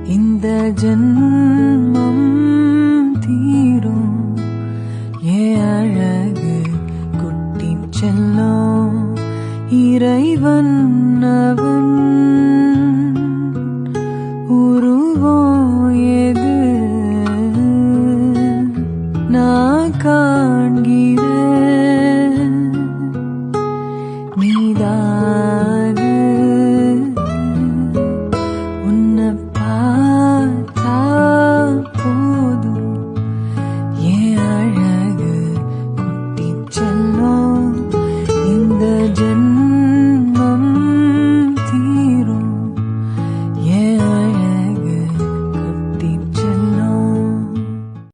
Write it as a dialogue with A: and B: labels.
A: இந்த ஜன்மம் தீரும் ஏன் அழகு குட்டி செல்லம் இறைவன் அவன் உருவம் எது நான் காண்கிறேன் நீதானு உன்னை